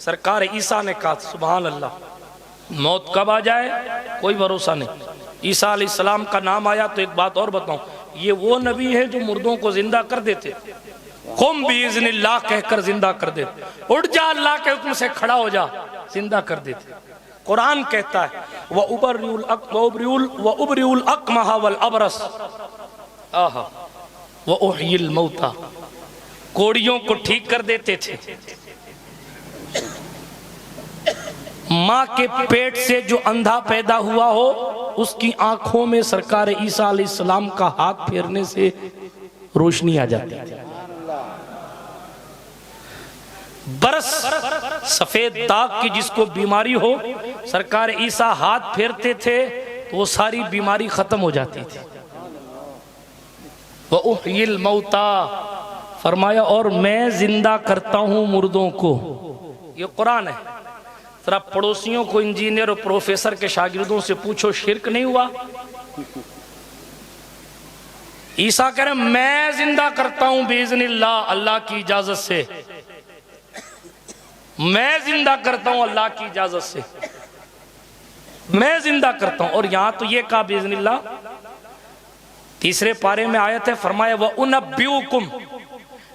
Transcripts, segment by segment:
सरकार ईसा ने कहा सुभान अल्लाह, मौत कब आ जाए कोई भरोसा नहीं। ईसा अलैहिस्सलाम का नाम आया तो एक बात और बताऊं, ये वो नबी है जो मुर्दों को जिंदा कर देते, कुम बिइज़्निल्लाह कहकर जिंदा कर देते, उठ जा अल्लाह के हुक्म से खड़ा हो जा, जिंदा कर देते। कुरान कहता है व उबरिउल अकमह वल अबरस आहा व उहयिल मौता, कोड़ियों को ठीक कर देते थे। माँ के पेट से जो अंधा पैदा हुआ हो उसकी आंखों में सरकार ईसा अलैहिस्सलाम का हाथ फेरने से रोशनी आ जाती है। बरस सफेद दाग की जिसको बीमारी हो सरकार ईसा हाथ फेरते थे तो वो सारी बीमारी खत्म हो जाती थी। व उहयिल मौता, फरमाया और मैं जिंदा करता हूं मुर्दों को। ये कुरान है। जरा पड़ोसियों को, इंजीनियर और प्रोफेसर के शागिर्दों से पूछो शिर्क नहीं हुआ? ईसा कह रहे मैं जिंदा करता हूं बिइज़्निल्लाह, अल्लाह की इजाजत से, मैं जिंदा करता हूं अल्लाह की इजाजत से, मैं जिंदा करता हूं। और यहां तो ये कहा बिइज़्निल्लाह, तीसरे पारे में आयत है, फरमाया व उनब्बिउकुम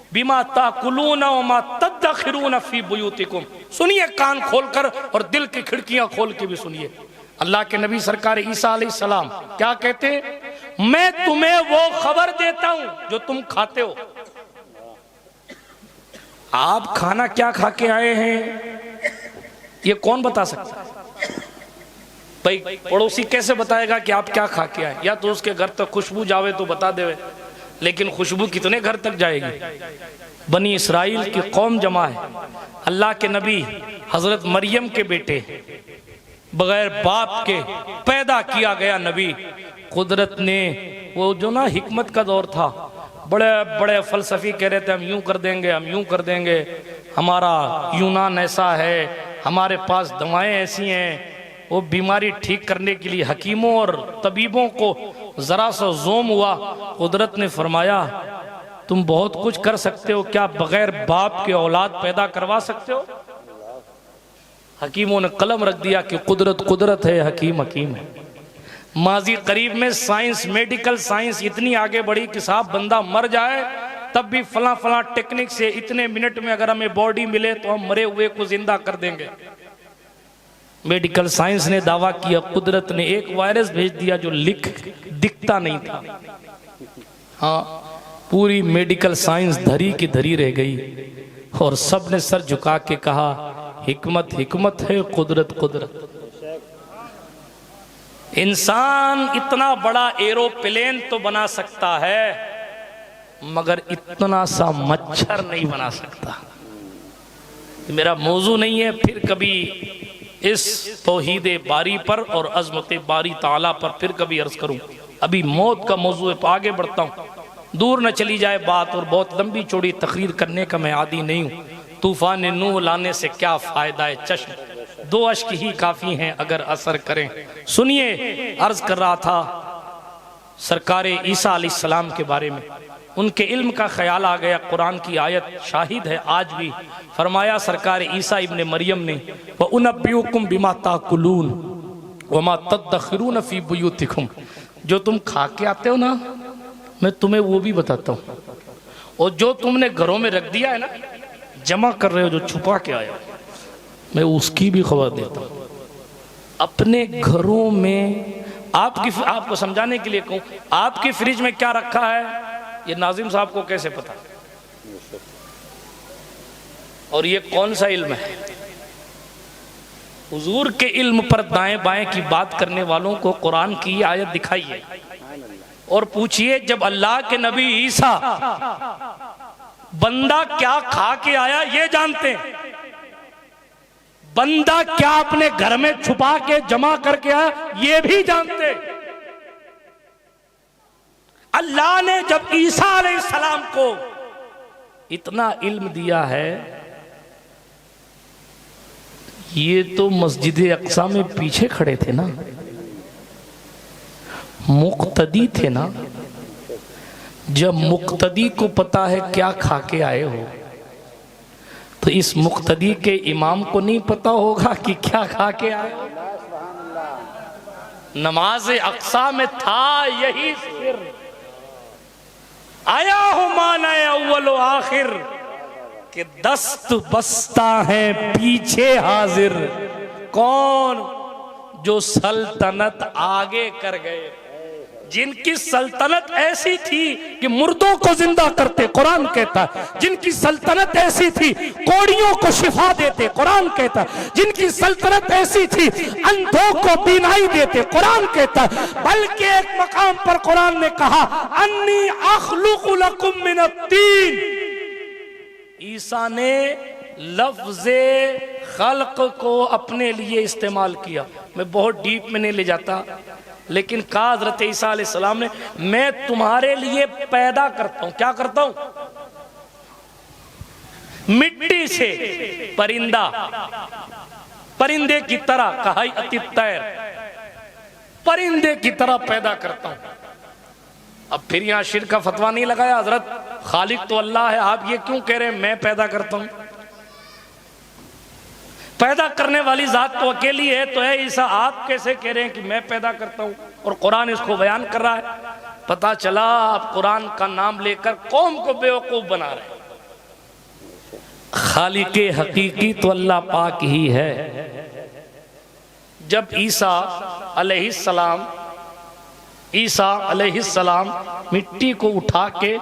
बिमा ताकुलून व मा तदखिरून फी बुयूतिकुम। सुनिए कान खोलकर और दिल की खिड़कियां खोल के भी सुनिए। अल्लाह के नबी सरकार ईसा अलैहिस्सलाम क्या कहते हैं? मैं तुम्हें वो खबर देता हूं जो तुम खाते हो। आप खाना क्या खा के आए हैं ये कौन बता सकता है? भाई पड़ोसी कैसे बताएगा कि आप क्या खा के आए? या तो उसके घर तक खुशबू जावे तो बता देवे, लेकिन खुशबू कितने घर तक जाएगी? बनी इसराइल की कौम जमा है, अल्लाह के नबी हजरत मरियम के बेटे, बगैर बाप के पैदा किया गया नबी। कुदरत ने वो जो ना हिकमत का दौर था, बड़े बड़े फलसफी कह रहे थे हम यूं कर देंगे, हम यूं कर देंगे, हमारा यूनान ऐसा है, हमारे पास दवाएं ऐसी हैं। वो बीमारी ठीक करने के लिए हकीमों और तबीबों को जरा सा जोम हुआ। कुदरत ने फरमाया तुम बहुत कुछ कर सकते हो, क्या बगैर बाप के औलाद पैदा करवा सकते हो? हकीमों ने कलम रख दिया कि कुदरत कुदरत है, हकीम हकीम है। माजी करीब में साइंस, मेडिकल साइंस इतनी आगे बढ़ी कि साहब बंदा मर जाए तब भी फला फला टेक्निक से इतने मिनट में अगर हमें बॉडी मिले तो हम मरे हुए को जिंदा कर देंगे। मेडिकल साइंस ने दावा किया, कुदरत ने एक वायरस भेज दिया जो दिखता नहीं था। हाँ, पूरी मेडिकल साइंस धरी की धरी रह गई और सब ने सर झुका के कहा हिकमत हिकमत है, कुदरत कुदरत। इंसान इतना बड़ा एरोप्लेन तो बना सकता है मगर इतना सा मच्छर नहीं बना सकता। मेरा मौजू नहीं है, फिर कभी इस तौहीद बारी पर और अज़मत बारी ताला पर फिर कभी अर्ज करूं। अभी मौत का मौजू है तो आगे बढ़ता हूं, दूर न चली जाए बात, और बहुत लंबी चौड़ी तकरीर करने का मैं आदी नहीं हूं। तूफान नूह लाने से क्या फायदा है चश्म, दो अश्क ही काफी हैं अगर असर करें। सुनिए, अर्ज कर रहा था सरकार ईसा अलैहिस्सलाम के बारे में, उनके इल्म का ख्याल आ गया। कुरान की आयत शाहिद है आज भी। फरमाया सरकार ईसा इब्ने मरियम ने व उनब्बिउकुम बिमा ताकुलून व मा तदखिरून फी बुयूतिकुम, जो तुम खा के आते हो ना मैं तुम्हें वो भी बताता हूँ, और जो तुमने घरों में रख दिया है ना, जमा कर रहे हो, जो छुपा के आए हो, मैं उसकी भी खबर देता हूँ। अपने घरों में आपको समझाने के लिए कहूँ, आपकी फ्रिज में क्या रखा है ये नाजिम साहब को कैसे पता? और ये कौन सा इल्म है? हुजूर के इल्म पर दाएं बाएं की बात करने वालों को कुरान की आयत दिखाइए और पूछिए जब अल्लाह के नबी ईसा बंदा क्या खा के आया ये जानते हैं, बंदा क्या अपने घर में छुपा के जमा करके आया ये भी जानते। अल्लाह ने जब ईसा अलैहिस्सलाम को इतना इल्म दिया है, ये तो मस्जिद अक्सा में पीछे खड़े थे ना, मुक्तदी थे ना। जब मुक्तदी को पता है क्या खा के आए हो तो इस मुक्तदी के इमाम को नहीं पता होगा कि क्या खा के आए। नमाज अक्सा में था यही सिर, आया हो माना अव्वल आखिर, कि दस्त बस्ता है पीछे हाजिर। कौन? जो सल्तनत आगे कर गए, जिनकी सल्तनत ऐसी थी कि मुर्दों को जिंदा करते, कुरान कहता है। जिनकी सल्तनत ऐसी थी कोड़ियों को शिफा देते, कुरान कहता है। जिनकी सल्तनत ऐसी थी अंधों को बीनाई देते, कुरान कहता है। बल्कि एक मकाम पर कुरान ने कहा अन्नी अखलुकु लकुम मिनत्तीन। ईसा ने लफ्ज़े खल्क को अपने लिए इस्तेमाल किया। मैं बहुत डीप में नहीं ले जाता, लेकिन कहा हज़रत ईसा अलैहिस्सलाम ने मैं तुम्हारे लिए पैदा करता हूं। क्या करता हूं? मिट्टी से परिंदा, परिंदे की तरह, कहा अतितैर, परिंदे की तरह पैदा करता हूं। अब फिर यहां शिर्क का फतवा नहीं लगाया, हजरत खालिक तो अल्लाह है, आप ये क्यों कह रहे हैं मैं पैदा करता हूं? पैदा करने वाली जात तो अकेली है, तो है ईसा, आप कैसे कह रहे हैं कि मैं पैदा करता हूं? और कुरान इसको बयान कर रहा है। पता चला आप कुरान का नाम लेकर कौम को बेवकूफ बना रहे हैं। खालिक हकीकी तो अल्लाह पाक ही है। जब ईसा अलैहिस्सलाम मिट्टी को उठा के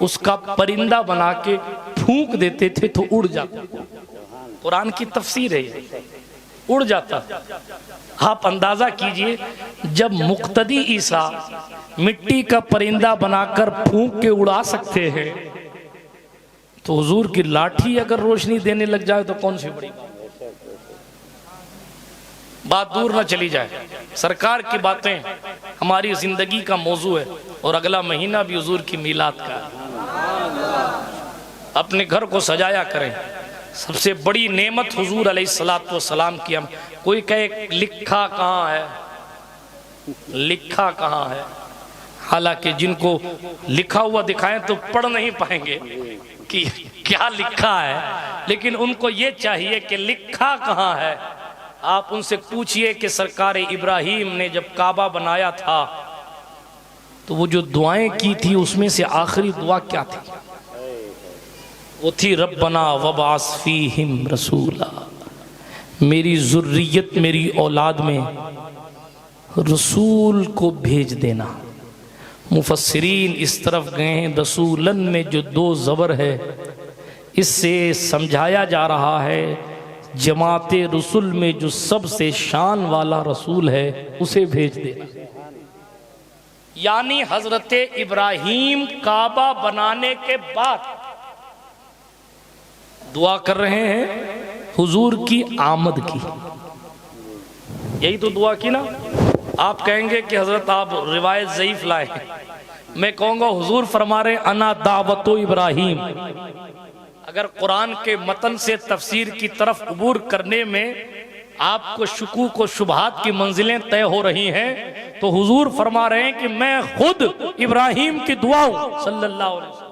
उसका परिंदा बना के फूंक देते थे तो उड़ जाता। कुरान की तफसीर है, उड़ जाता। आप अंदाजा कीजिए, जब मुक्तदी ईसा मिट्टी का परिंदा बनाकर फूंक के उड़ा सकते हैं, तो हुजूर की लाठी अगर रोशनी देने लग जाए तो कौन सी बड़ी बात दूर ना चली जाए। सरकार की बातें हमारी जिंदगी का मौजू है, और अगला महीना भी हुजूर की मीलाद का है। अपने घर को सजाया करें। सबसे बड़ी नेमत हुजूर अलैहिस्सलातु वस्सलाम की। हम कोई कहे लिखा कहाँ है, लिखा कहाँ है? हालांकि जिनको लिखा हुआ दिखाएं तो पढ़ नहीं पाएंगे कि क्या लिखा है, लेकिन उनको ये चाहिए कि लिखा कहाँ है। आप उनसे पूछिए कि सरकार इब्राहिम ने जब काबा बनाया था तो वो जो दुआएं की थी उसमें से आखिरी दुआ क्या थी? वो थी रब्बना वबास फीहिम रसूला, मेरी जुर्रियत, मेरी औलाद में रसूल को भेज देना। मुफस्सिरीन इस तरफ गए हैं, रसूलन में जो दो ज़बर है इससे समझाया जा रहा है जमाते रसूल में जो सबसे शान वाला रसूल है उसे भेज देना। यानी हजरत इब्राहिम काबा बनाने के बाद दुआ कर रहे हैं हुजूर की आमद की। यही तो दुआ की ना। आप कहेंगे कि हजरत आप रिवायत ज़ईफ लाए, मैं कहूँगा हुजूर फरमा रहे अना दावतो इब्राहिम। अगर कुरान के मतन से तफसीर की तरफ अबूर करने में आपको शुकूक व शुबहात की मंजिलें तय हो रही हैं, तो हुजूर फरमा रहे हैं कि मैं खुद इब्राहिम की दुआ हूं सल्लल्लाहु अलैहि वसल्लम।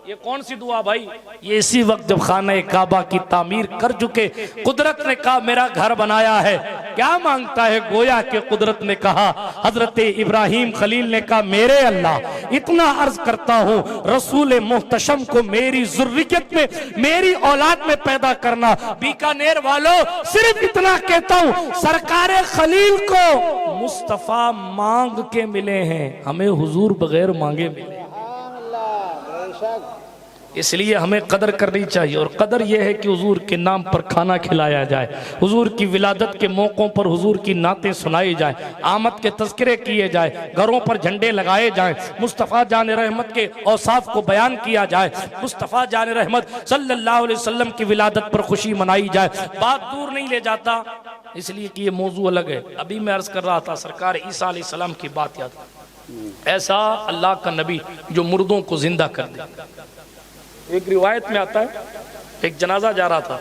ये कौन सी दुआ भाई? ये इसी वक्त जब खाना काबा की तामीर कर चुके, कुदरत ने कहा मेरा घर बनाया है, क्या मांगता है? गोया के कुदरत ने कहा, हजरत इब्राहिम खलील ने कहा मेरे अल्लाह, इतना अर्ज करता हूँ रसूल मुहतशम को मेरी जुर्रियत में, मेरी औलाद में पैदा करना। बीकानेर वालों, सिर्फ इतना कहता हूँ, सरकार खलील को मुस्तफा मांग के मिले हैं, हमें हुजूर बगैर मांगे मिले। इसलिए हमें कदर करनी चाहिए, और कदर यह है कि हुजूर के नाम पर खाना खिलाया जाए, हुजूर की विलादत के मौक़ों पर हुजूर की नातें सुनाई जाए, आमद के तज़किरे किए जाए, घरों पर झंडे लगाए जाएं, मुस्तफ़ा जान रहमत के औसाफ को बयान किया जाए, मुस्तफ़ा जान रहमत सल्लल्लाहु अलैहि वसल्लम की विलादत पर खुशी मनाई जाए। बात दूर नहीं ले जाता, इसलिए कि ये मौजू अलग है। अभी मैं अर्ज कर रहा था सरकार ईसा अलैहिस्सलाम की बात याद, ऐसा अल्लाह का नबी जो मुर्दों को जिंदा कर दे। एक रिवायत में आता है एक जनाजा जा रहा था,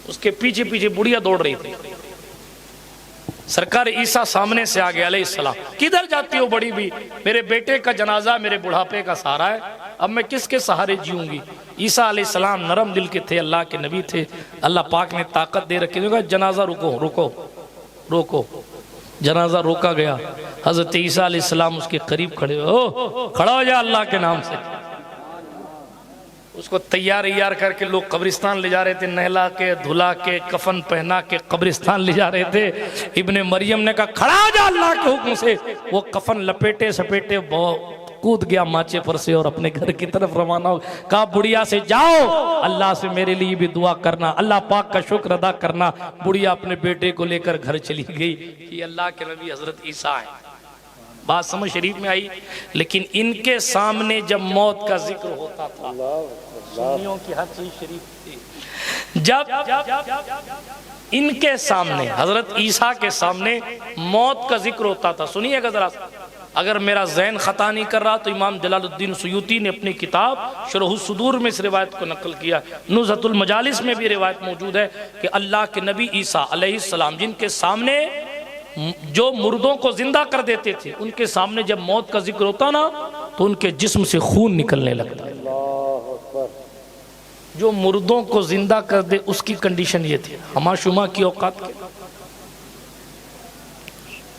उसके पीछे पीछे बुढ़िया दौड़ रही थी। सरकार ईसा सामने से आ गया अलैहिस्सलाम, किधर जाती हो बड़ी भी? मेरे बेटे का जनाजा मेरे बुढ़ापे का सहारा है, अब मैं किसके सहारे जीऊंगी। ईसा अलैहिस्सलाम नरम दिल के थे, अल्लाह के नबी थे, अल्लाह पाक ने ताकत दे रखी थी। जनाजा रुको रुको रोको, जनाजा रोका गया। हजरत ईसा अलैहिस्सलाम उसके करीब खड़े हो, खड़ा हो जा अल्लाह के नाम से। उसको तैयार करके लोग कब्रिस्तान ले जा रहे थे, नहला के धुला के कफन पहना के कब्रिस्तान ले जा रहे थे। इब्ने मरियम ने कहा खड़ा हो जा अल्लाह के हुक्म से। वो कफन लपेटे सपेटे कूद गया माचे पर से और अपने घर की तरफ रवाना हो। कहा बुढ़िया से जाओ, अल्लाह से मेरे लिए भी दुआ करना, अल्लाह पाक का शुक्र अदा करना। बुढ़िया अपने बेटे को लेकर घर चली गई। ये अल्लाह के नबी हजरत ईसा है। बात समझ शरीफ में आई। लेकिन इनके सामने जब मौत का जिक्र होता था, सुन्नियों की हर चीज शरीफ थी, जब इनके सामने हजरत ईसा के सामने मौत का जिक्र होता था, सुनिएगा जरा, अगर मेरा ज़हन खता नहीं कर रहा तो इमाम जलालुद्दीन सुयूती ने अपनी किताब शरहुस सुदूर में इस रिवायत को नकल किया। नुज़हतुल मजालिस में भी रिवायत मौजूद है कि अल्लाह के नबी ईसा अलैहिस्सलाम जिनके सामने जो मुर्दों को जिंदा कर देते थे, उनके सामने जब मौत का जिक्र होता ना तो उनके जिस्म से खून निकलने लगता। जो मुर्दों को जिंदा कर दे उसकी कंडीशन ये थी, हमाशुमा की औकात के।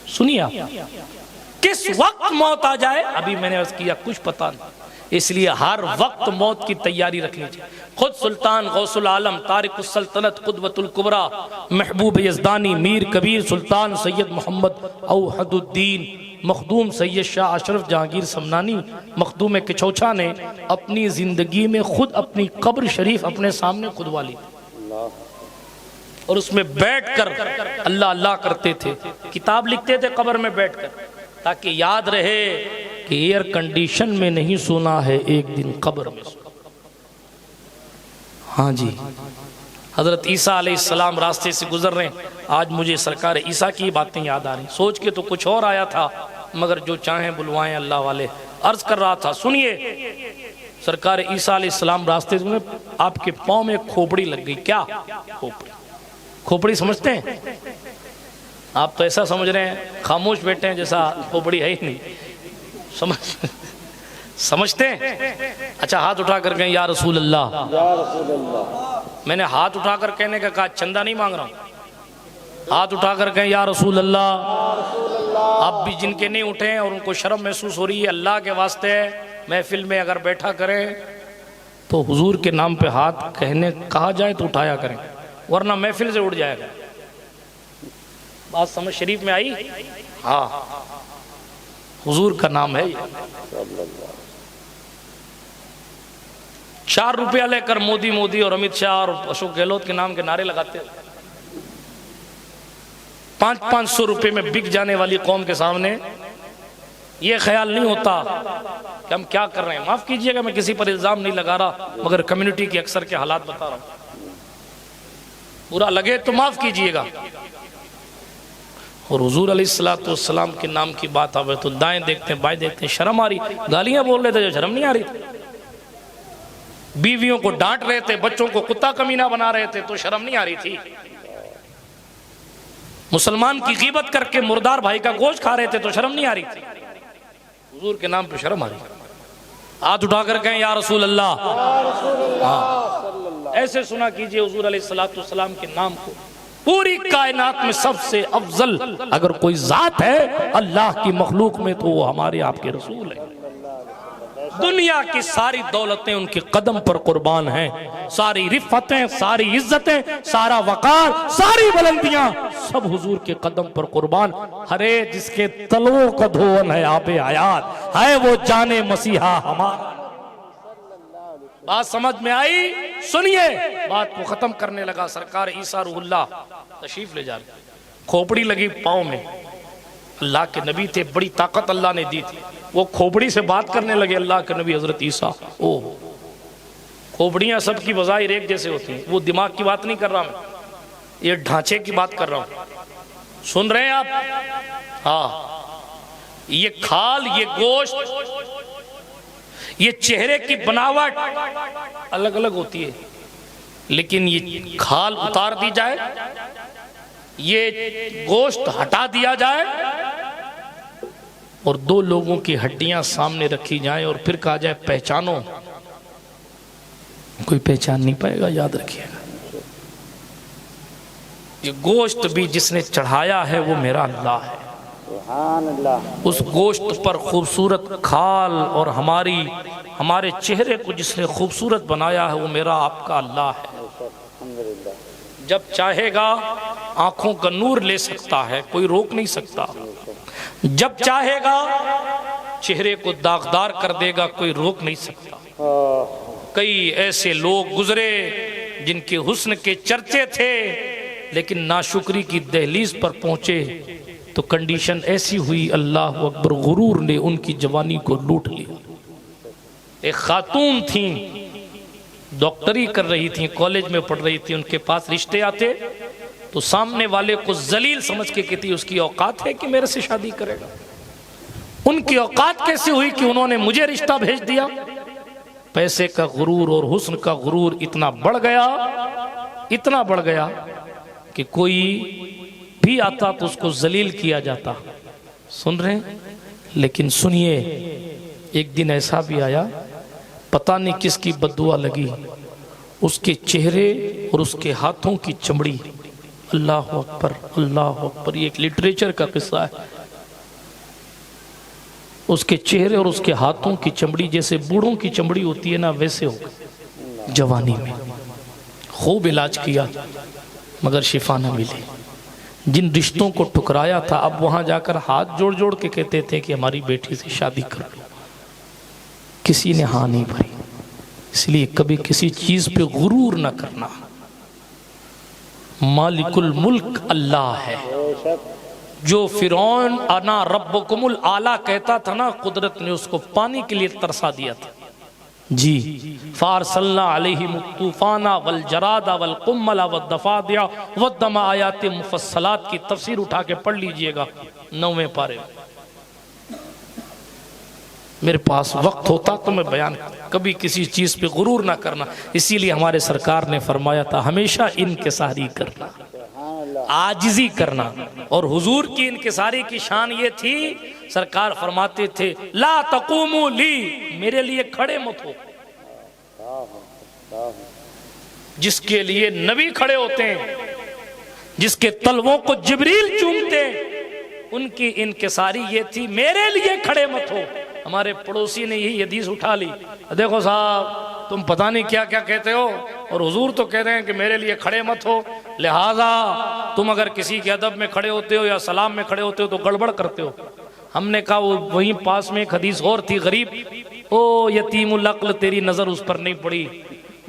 सुनिए किस वक्त मौत आ जाए अभी मैंने अर्ज किया कुछ पता नहीं, इसलिए हर वक्त मौत की तैयारी रखनी चाहिए। खुद सुल्तान गौसुल आलम तारिकुस सल्तनत कुतबतुल कुबरा महबूब यज़दानी मीर कबीर सुल्तान सैयद मोहम्मद औहदुद्दीन मखदूम सैयद शाह अशरफ जहांगीर समनानी मखदूम किचौछा ने अपनी ज़िंदगी में खुद अपनी कब्र शरीफ अपने सामने खुदवा ली और उसमें बैठकर अल्लाह अल्लाह करते थे, किताब लिखते थे कब्र में बैठकर, ताकि याद रहे कि एयर कंडीशन में नहीं सोना है, एक दिन कब्र में सोना। हाँ जी, हजरत ईसा अलैहिस्सलाम रास्ते से गुजर रहे हैं। आज मुझे सरकार ईसा की बातें याद आ रही, सोच के तो कुछ और आया था, मगर जो चाहें बुलवाएं अल्लाह वाले। अर्ज कर रहा था, सुनिए, सरकार ईसा अलैहिस्सलाम रास्ते में आपके पाँव में खोपड़ी लग गई। क्या खोपड़ी? खोपड़ी समझते हैं आप? तो ऐसा समझ रहे हैं खामोश बैठे हैं जैसा खोपड़ी है ही नहीं। समझते हैं? अच्छा, हाथ उठा कर कहें या रसूल अल्लाह। मैंने हाथ उठाकर कहने का कहा, चंदा नहीं मांग रहा हूं। हाथ उठाकर कहें या रसूल अल्लाह। आप भी जिनके नहीं उठे हैं और उनको शर्म महसूस हो रही है, अल्लाह के वास्ते महफिल में अगर बैठा करें तो हुजूर के नाम पे हाथ कहने कहा जाए तो उठाया करें, वरना महफिल से उड़ जाएगा। बात समझ शरीफ में आई? हाँ, हुजूर का नाम है। 4 रुपया लेकर मोदी मोदी और अमित शाह और अशोक गहलोत के नाम के नारे लगाते हैं। 500-500 रुपए में बिक जाने वाली कौम के सामने ये ख्याल नहीं होता कि हम क्या कर रहे हैं। माफ कीजिएगा, मैं किसी पर इल्जाम नहीं लगा रहा, मगर कम्युनिटी के अक्सर के हालात बता रहा हूं। बुरा लगे तो माफ कीजिएगा। और हुजूर अलैहिस्सलाम के नाम की बात आवे तो दाएं देखते हैं बाएं देखते हैं, शर्म आ रही। गालियां बोल रहे थे जो शर्म नहीं आ रही थी, बीवियों को डांट रहे थे, बच्चों को कुत्ता कमीना बना रहे थे तो शर्म नहीं आ रही थी। मुसलमान की गीबत करके मुर्दार भाई का गोश्त खा रहे थे तो शर्म नहीं आ रही थी। हुजूर के नाम पे शर्म आ रही। हाथ उठाकर कहें या रसूल अल्लाह। हाँ, ऐसे सुना कीजिए हुजूर अलैहिस्सलाम के नाम को। पूरी कायनात में सबसे अफजल अगर कोई जात है अल्लाह की मखलूक में तो वो हमारे आपके रसूल है। दुनिया की सारी दौलतें उनके कदम पर कुर्बान हैं, सारी रिफ़तें, सारी इज्जतें, सारा वकार, सारी बुलंदियां सब हुजूर के कदम पर कुर्बान। हरे जिसके तलवों का धोवन है आबे हयात, है वो जाने मसीहा हमारा। बात समझ में आई? सुनिए, बात को खत्म करने लगा। सरकार ईसा रूहुल्लाह तशरीफ ले जा रहे, खोपड़ी लगी पाँव में, अल्लाह के नबी थे, बड़ी ताकत अल्लाह ने दी थी। वो खोपड़ी से बात करने लगे अल्लाह के नबी हजरत ईसा। ओह, खोपड़ियां सबकी बज़ाहिर एक जैसे होती हैं, वो दिमाग की बात नहीं कर रहा मैं, ये ढांचे की बात कर रहा हूं। सुन रहे हैं आप? हाँ, ये खाल, ये गोश्त, ये चेहरे की बनावट अलग अलग होती है, लेकिन ये खाल उतार दी जाए, ये गोश्त हटा दिया जाए और दो लोगों की हड्डियां सामने रखी जाएं और फिर कहा जाए पहचानो, कोई पहचान नहीं पाएगा। याद रखिएगा, ये गोश्त भी जिसने चढ़ाया है वो मेरा अल्लाह है। उस गोश्त पर खूबसूरत खाल और हमारे चेहरे को जिसने खूबसूरत बनाया है वो मेरा आपका अल्लाह है। जब चाहेगा आंखों का नूर ले सकता है, कोई रोक नहीं सकता। जब चाहेगा चेहरे को दागदार कर देगा, कोई रोक नहीं सकता। कई ऐसे लोग गुजरे जिनके हुस्न के चर्चे थे, लेकिन नाशुक्री की दहलीज पर पहुंचे तो कंडीशन ऐसी हुई, अल्लाह अकबर, गुरूर ने उनकी जवानी को लूट लिया। एक खातून थी, डॉक्टरी कर रही थी, कॉलेज में पढ़ रही थी, उनके पास रिश्ते आते तो सामने वाले को जलील समझ के कहती उसकी औकात है कि मेरे से शादी करेगा। उनकी औकात कैसे हुई कि उन्होंने मुझे रिश्ता भेज दिया। पैसे का गुरूर और हुस्न का गुरूर इतना बढ़ गया कि कोई भी आता तो उसको जलील किया जाता। सुन रहे हैं? लेकिन सुनिए, एक दिन ऐसा भी आया, पता नहीं किसकी बद्दुआ लगी, उसके चेहरे और उसके हाथों की चमड़ी, अल्लाह अकबर अल्लाह अकबर, ये एक लिटरेचर का किस्सा है। उसके चेहरे और उसके हाथों की चमड़ी जैसे बूढ़ों की चमड़ी होती है ना, वैसे हो गई जवानी में। खूब इलाज किया मगर शिफा न मिली। जिन रिश्तों को ठुकराया था, अब वहां जाकर हाथ जोड़ जोड़ के कहते थे कि हमारी बेटी से शादी कर लो, किसी ने हाँ नहीं भरी। इसलिए कभी किसी चीज पे गुरूर ना करना। मालिकुल मुल्क अल्लाह है। जो फिरौन अना रब्बुकुमुल आला कहता था ना, कुदरत ने उसको पानी के लिए तरसा दिया था जी। फारसलना अलैहिम तूफाना वल जरादा वल कुम्मला वद दफादिया वद्दमा आयात मुफस्सलात की तफसीर उठा के पढ़ लीजिएगा 9वें पारे। मेरे पास वक्त होता तो मैं बयान, कभी किसी चीज पे गुरूर ना करना। इसीलिए हमारे सरकार ने फरमाया था हमेशा इनकिसारी करना, आजिजी करना। और हुजूर की इनकिसारी की शान ये थी, सरकार फरमाते थे ला तकूमू ली, मेरे लिए खड़े मत हो। जिसके लिए नबी खड़े होते हैं, जिसके तलवों को जिब्रील चूमते, उनकी इनकिसारी ये थी मेरे लिए खड़े मत हो। हमारे पड़ोसी ने यही हदीस उठा ली, देखो साहब तुम पता नहीं क्या क्या कहते हो, और हुजूर तो कह रहे हैं कि मेरे लिए खड़े मत हो, लिहाजा तुम अगर किसी के अदब में खड़े होते हो या सलाम में खड़े होते हो तो गड़बड़ करते हो। हमने कहा वो वहीं पास में एक हदीस और थी, गरीब ओ यतीमुल अक्ल, तेरी नजर उस पर नहीं पड़ी।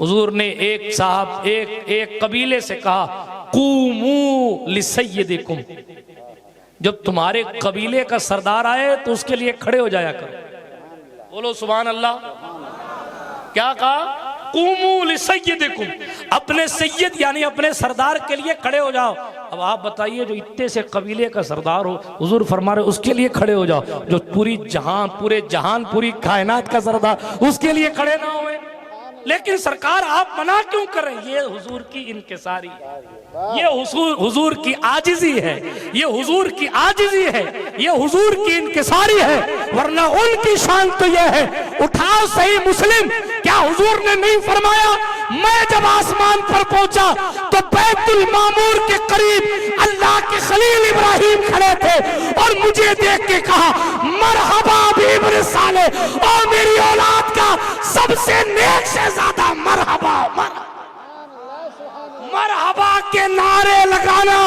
हुजूर ने एक साहब एक कबीले से कहा कूमू लिसय्यदिकुम, जब तुम्हारे कबीले का सरदार आए तो उसके लिए खड़े हो जाया करो। बोलो सुभान अल्लाह। क्या कहा? कूमू लिसय्यदिकुम, अपने सैयद यानी अपने सरदार के लिए खड़े हो जाओ। अब आप बताइए, जो इतने से कबीले का सरदार हो, हुजूर फरमा रहे उसके लिए खड़े हो जाओ। जो पूरे जहान पूरी कायनात का सरदार, उसके लिए खड़े ना हुए। लेकिन सरकार आप मना क्यों कर रहे हैं? ये हुजूर की इनकिसारी, ये हुजूर की आजिजी है, ये हुजूर की आजिजी है, ये हुजूर की इनकिसारी है। वरना उनकी शान तो ये है, उठाओ सही मुस्लिम, क्या हुजूर ने नहीं फरमाया मैं जब आसमान पर पहुंचा तो बैतुल मामूर के करीब अल्लाह के खलील इब्राहिम खड़े थे और मुझे देख के कहा मरहबा बिब्न साले, और मेरी औलाद का सबसे नेक से ज्यादा मरहबा मरहबा के नारे लगाना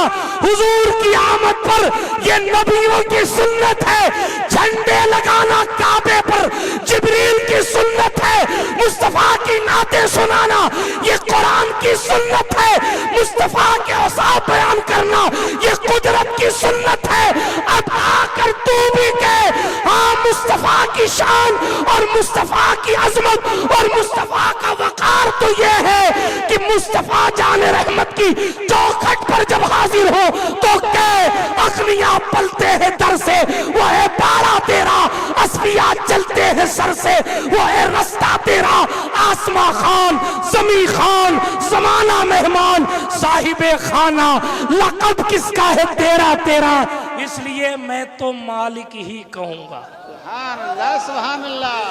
हुजूर की आमद पर ये नबियों की सुन्नत है। झंडे लगाना काबे पर जिब्रील की सुन्नत है। मुस्तफा की नाते सुनाना ये कुरान की सुन्नत है। मुस्तफा के औसाफ बयान करना ये कुदरत की सुन्नत है। अब आकर तू भी कह हाँ, मुस्तफा की शान और मुस्तफा की अजमत और मुस्तफा का वकार तो ये है कि मुस्तफा जाने रहमत की चौखट पर जब हाजिर हो तो कह अखनिया पलते हैं दर से, वो है पारा तेरा, असफिया चलते हैं सर से, वो है रास्ता तेरा। आसमा खान, जमी खान, जमाना मेहमान, साहिबे खाना, लक़ब किसका है तेरा तेरा। इसलिए मैं तो मालिक ही कहूंगा। सुभान अल्लाह, सुभान अल्लाह।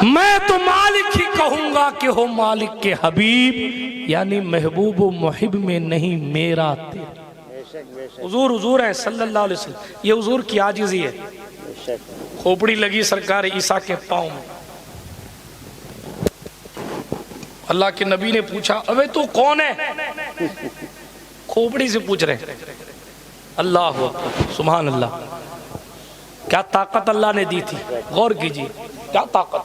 मैं तो मालिक ही कहूंगा कि हो मालिक के हबीब, यानी महबूब व मुहिब में नहीं मेरा तेरा। हुजूर हुजूर है सल्लल्लाहु अलैहि वसल्लम। ये हुजूर की आजिज़ी है। खोपड़ी लगी सरकार ईसा के पाँव में। अल्लाह के नबी ने पूछा, अबे तू कौन है? खोपड़ी से पूछ रहे। अल्लाह सुभान अल्लाह, क्या ताकत अल्लाह ने दी थी, गौर कीजिए क्या ताकत।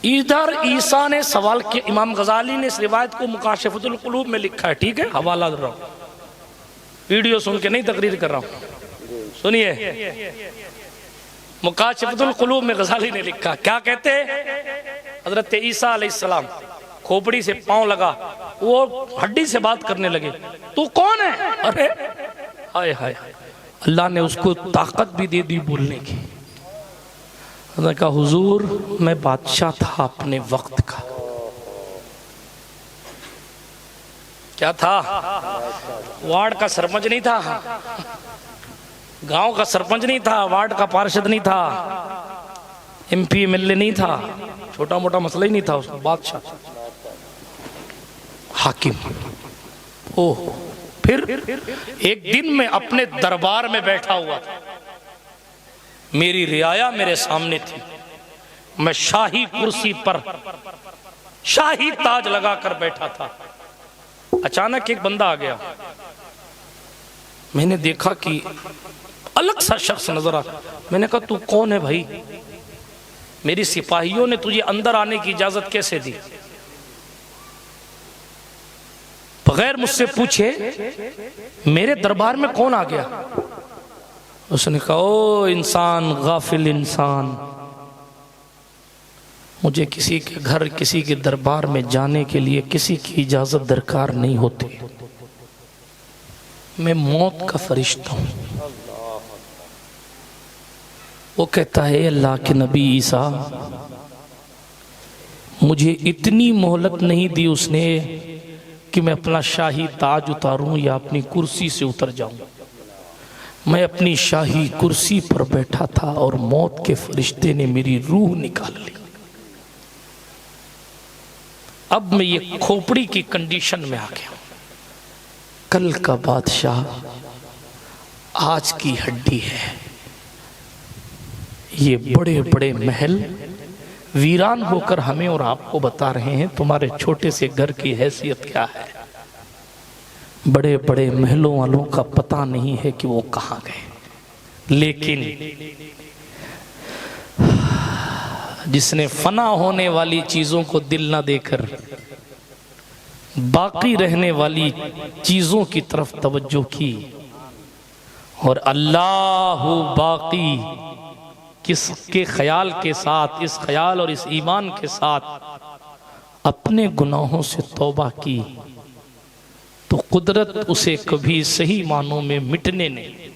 इधर ईसा ने सवाल किया। इमाम गजाली ने इस रिवायत को मुकाशिफतुल कुलूब में लिखा है, ठीक है, हवाला दे रहा हूं, वीडियो सुन के नहीं तकरीर कर रहा हूं, सुनिए। मुकाशिफतुल कुलूब में गजाली ने लिखा, क्या कहते हैं, हजरत ईसा अलैहिस्सलाम खोपड़ी से पांव लगा, वो हड्डी से बात करने लगे, तू कौन है? अरे हाय हाय, अल्लाह ने उसको ताकत भी दे दी बोलने की। उसने कहा, हुजूर मैं बादशाह था अपने वक्त का। क्या था? वार्ड का सरपंच नहीं था, गांव का सरपंच नहीं था, वार्ड का पार्षद नहीं था, एमपी एमएलए नहीं था, छोटा मोटा मसला ही नहीं था उसका, बादशाह, हाकिम। ओह, फिर एक दिन में अपने दरबार में बैठा हुआ था, मेरी रियाया मेरे सामने थी, मैं शाही कुर्सी पर शाही ताज लगाकर बैठा था। अचानक एक बंदा आ गया, मैंने देखा कि अलग सा शख्स नजर आ। मैंने कहा, तू कौन है भाई? मेरी सिपाहियों ने तुझे अंदर आने की इजाजत कैसे दी? बगैर मुझसे पूछे मेरे दरबार में कौन आ गया? उसने कहा, ओ इंसान, गाफिल इंसान, मुझे किसी के घर, किसी के दरबार में जाने के लिए किसी की इजाजत दरकार नहीं होती। मैं मौत का फरिश्ता हूं। वो कहता है, अल्लाह के नबी ईसा, मुझे इतनी मोहलत नहीं दी उसने कि मैं अपना शाही ताज उतारूं या अपनी कुर्सी से उतर जाऊं। मैं अपनी शाही कुर्सी पर बैठा था और मौत के फरिश्ते ने मेरी रूह निकाल ली। अब मैं ये खोपड़ी की कंडीशन में आ गया। कल का बादशाह आज की हड्डी है। ये बड़े बड़े महल वीरान होकर हमें और आपको बता रहे हैं तुम्हारे छोटे से घर की हैसियत क्या है। बड़े बड़े महलों वालों का पता नहीं है कि वो कहाँ गए, लेकिन जिसने फना होने वाली चीजों को दिल ना देकर बाकी रहने वाली चीजों की तरफ तवज्जो की, और अल्लाह बाकी किसके ख्याल के साथ, इस ख्याल और इस ईमान के साथ अपने गुनाहों से तौबा की, तो कुदरत उसे कभी सही मानों में मिटने नहीं